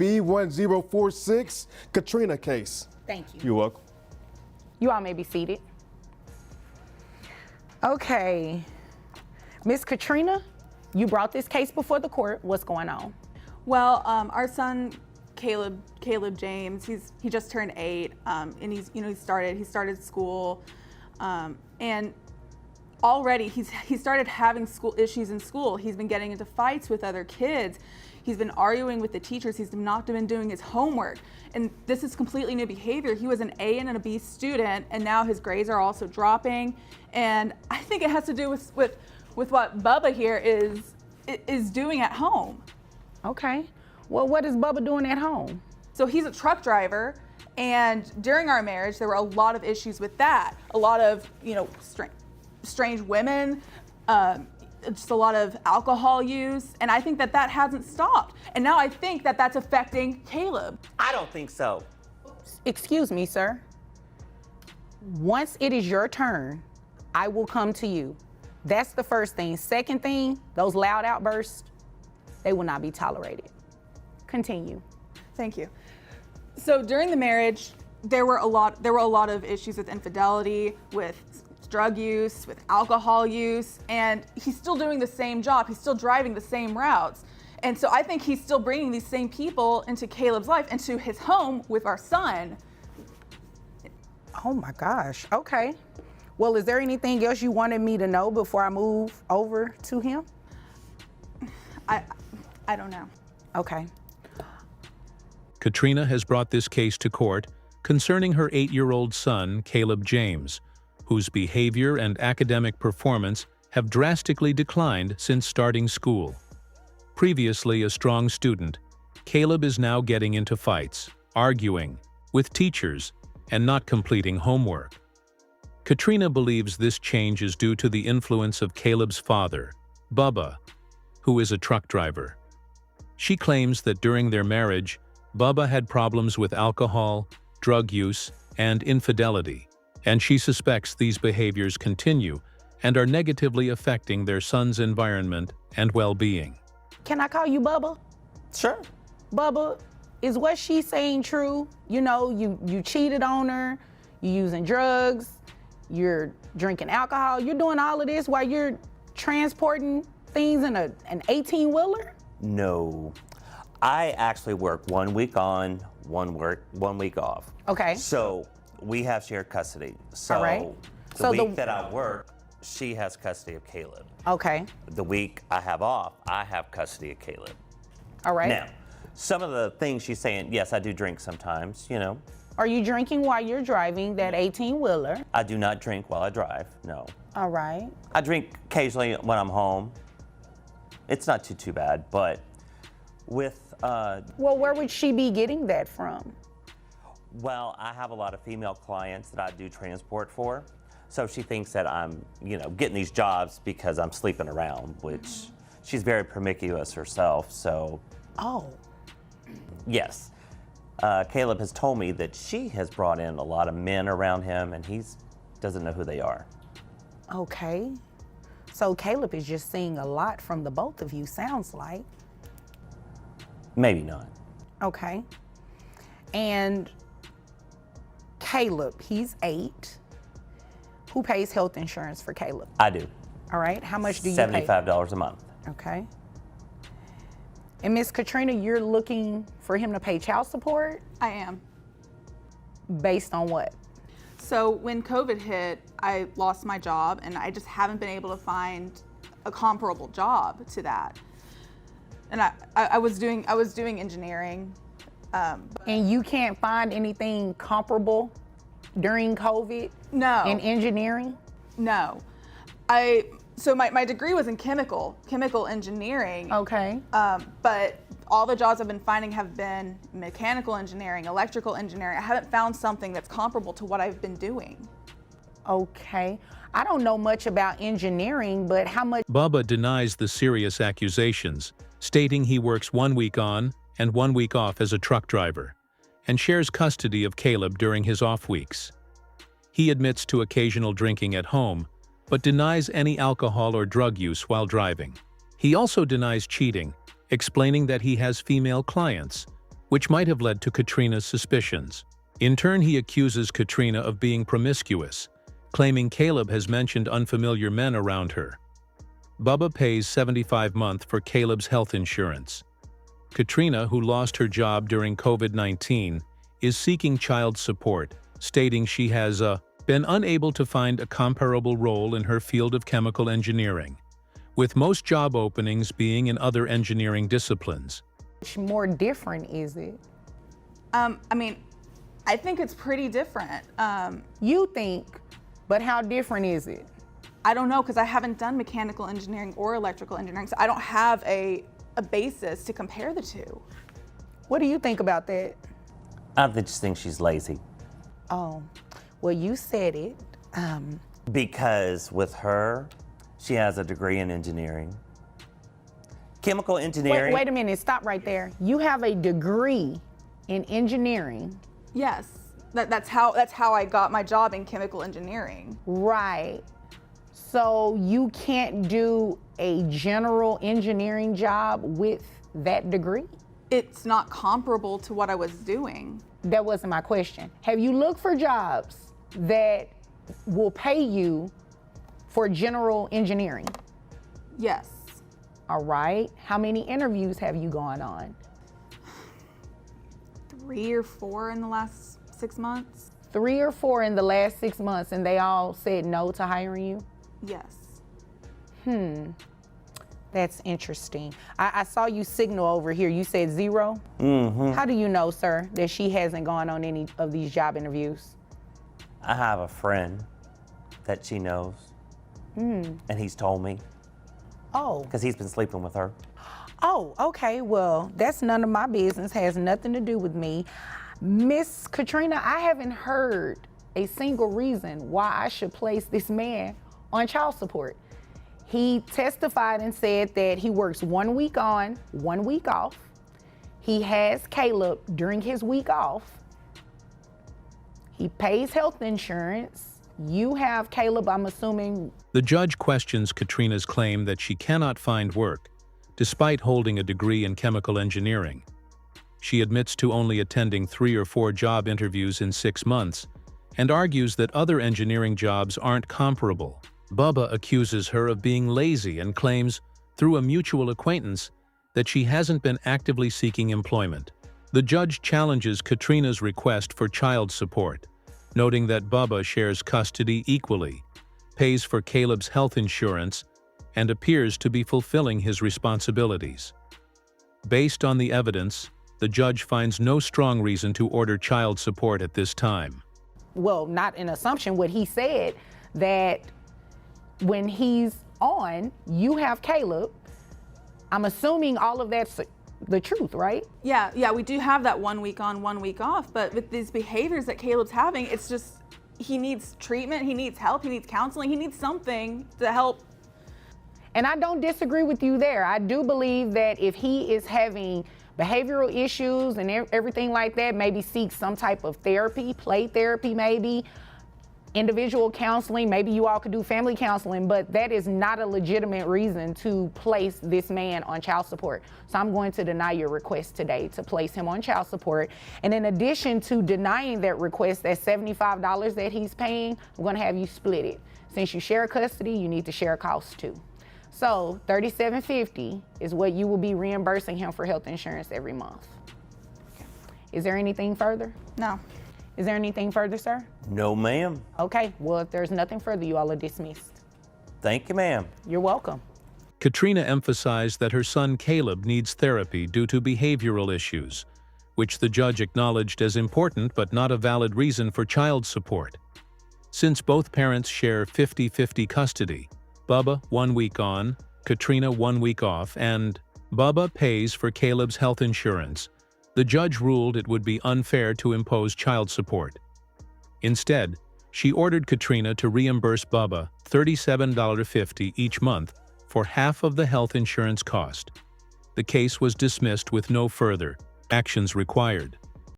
B1046 Katrina case. Thank you. You're welcome. You all may be seated. Okay, Miss Katrina, you brought this case before the court. What's going on? Well, our son Caleb James, he just turned 8, and he started school, and already he started having school issues in school. He's been getting into fights with other kids. He's been arguing with the teachers. He's not been doing his homework, and this is completely new behavior. He was an A and a B student, and now his grades are also dropping. And I think it has to do with what Bubba here is doing at home. Okay. Well, what is Bubba doing at home? So he's a truck driver, and during our marriage, there were a lot of issues with that. A lot of, strange women, just a lot of alcohol use, and I think that hasn't stopped. And now I think that that's affecting Caleb. I don't think so. Excuse me, sir. Once it is your turn, I will come to you. That's the first thing. Second thing, those loud outbursts, they will not be tolerated. Continue. Thank you. So during the marriage, there were a lot of issues with infidelity, with drug use, with alcohol use, and he's still doing the same job. He's still driving the same routes. And so I think he's still bringing these same people into Caleb's life, into his home with our son. Oh my gosh, okay. Well, is there anything else you wanted me to know before I move over to him? I don't know. Okay. Katrina has brought this case to court concerning her 8-year-old son, Caleb James, whose behavior and academic performance have drastically declined since starting school. Previously a strong student, Caleb is now getting into fights, arguing with teachers, and not completing homework. Katrina believes this change is due to the influence of Caleb's father, Bubba, who is a truck driver. She claims that during their marriage, Bubba had problems with alcohol, drug use, and infidelity, and she suspects these behaviors continue and are negatively affecting their son's environment and well-being. Can I call you Bubba? Sure. Bubba, is what she's saying true? You cheated on her, you're using drugs, you're drinking alcohol, you're doing all of this while you're transporting things in an 18-wheeler? No. I actually work 1 week on, 1 week off. Okay. So we have shared custody. So all right. the week that I work, she has custody of Caleb. Okay. The week I have off, I have custody of Caleb. All right. Now, some of the things she's saying, yes, I do drink sometimes, Are you drinking while you're driving that 18-wheeler? I do not drink while I drive, no. All right. I drink occasionally when I'm home. It's not too bad, but with... Well, where would she be getting that from? Well, I have a lot of female clients that I do transport for. So she thinks that I'm, getting these jobs because I'm sleeping around, which she's very promiscuous herself, so... Oh. Yes. Caleb has told me that she has brought in a lot of men around him, and he doesn't know who they are. Okay. So Caleb is just seeing a lot from the both of you, sounds like. Maybe not. Okay. And Caleb, he's 8. Who pays health insurance for Caleb? I do. All right. How much do you pay? $75 a month. Okay. And Miss Katrina, you're looking for him to pay child support? I am. Based on what? So when COVID hit, I lost my job, and I just haven't been able to find a comparable job to that. And I was doing engineering. And you can't find anything comparable during COVID? No. In engineering? No. So my degree was in chemical engineering. Okay. But all the jobs I've been finding have been mechanical engineering, electrical engineering. I haven't found something that's comparable to what I've been doing. Okay. I don't know much about engineering, but how much... Bubba denies the serious accusations, stating he works 1 week on and 1 week off as a truck driver, and shares custody of Caleb during his off weeks. He admits to occasional drinking at home, but denies any alcohol or drug use while driving. He also denies cheating, explaining that he has female clients, which might have led to Katrina's suspicions. In turn, he accuses Katrina of being promiscuous, claiming Caleb has mentioned unfamiliar men around her. Bubba pays $75 a month for Caleb's health insurance. Katrina, who lost her job during COVID-19, is seeking child support, stating she has been unable to find a comparable role in her field of chemical engineering, with most job openings being in other engineering disciplines. Which more different is it? I mean, I think it's pretty different. You think, but how different is it? I don't know, because I haven't done mechanical engineering or electrical engineering, so I don't have a basis to compare the two. What do you think about that? I just think she's lazy. Oh, well, you said it. Because with her, she has a degree in engineering. Chemical engineering. Wait a minute, stop right there. You have a degree in engineering. Yes, that's how I got my job in chemical engineering. Right. So you can't do a general engineering job with that degree? It's not comparable to what I was doing. That wasn't my question. Have you looked for jobs that will pay you for general engineering? Yes. All right. How many interviews have you gone on? 3 or 4 in the last 6 months. 3 or 4 in the last 6 months, and they all said no to hiring you? Yes. That's interesting. I saw you signal over here. You said 0? Mm-hmm. How do you know, sir, that she hasn't gone on any of these job interviews? I have a friend that she knows, and he's told me, Oh. because he's been sleeping with her. Oh, okay. Well, that's none of my business. Has nothing to do with me. Miss Katrina, I haven't heard a single reason why I should place this man on child support. He testified and said that he works 1 week on, 1 week off. He has Caleb during his week off. He pays health insurance. You have Caleb, I'm assuming. The judge questions Katrina's claim that she cannot find work, despite holding a degree in chemical engineering. She admits to only attending 3 or 4 job interviews in 6 months, and argues that other engineering jobs aren't comparable. Bubba accuses her of being lazy and claims, through a mutual acquaintance, that she hasn't been actively seeking employment. The judge challenges Katrina's request for child support, noting that Bubba shares custody equally, pays for Caleb's health insurance, and appears to be fulfilling his responsibilities. Based on the evidence, the judge finds no strong reason to order child support at this time. Well, not an assumption, what he said, that when he's on, you have Caleb. I'm assuming all of that's the truth, right? Yeah, we do have that 1 week on, 1 week off, but with these behaviors that Caleb's having, it's just, he needs treatment, he needs help, he needs counseling, he needs something to help. And I don't disagree with you there. I do believe that if he is having behavioral issues and everything like that, maybe seek some type of therapy, play therapy maybe, individual counseling, maybe you all could do family counseling, but that is not a legitimate reason to place this man on child support. So I'm going to deny your request today to place him on child support. And in addition to denying that request, that $75 that he's paying, I'm going to have you split it. Since you share custody, you need to share costs too. So $37.50 is what you will be reimbursing him for health insurance every month. Is there anything further? No. Is there anything further, sir? No, ma'am. Okay, well, if there's nothing further, you all are dismissed. Thank you, ma'am. You're welcome. Katrina emphasized that her son Caleb needs therapy due to behavioral issues, which the judge acknowledged as important but not a valid reason for child support. Since both parents share 50-50 custody, Bubba 1 week on, Katrina 1 week off, and Bubba pays for Caleb's health insurance, the judge ruled it would be unfair to impose child support. Instead, she ordered Katrina to reimburse Bubba $37.50 each month for half of the health insurance cost. The case was dismissed with no further actions required.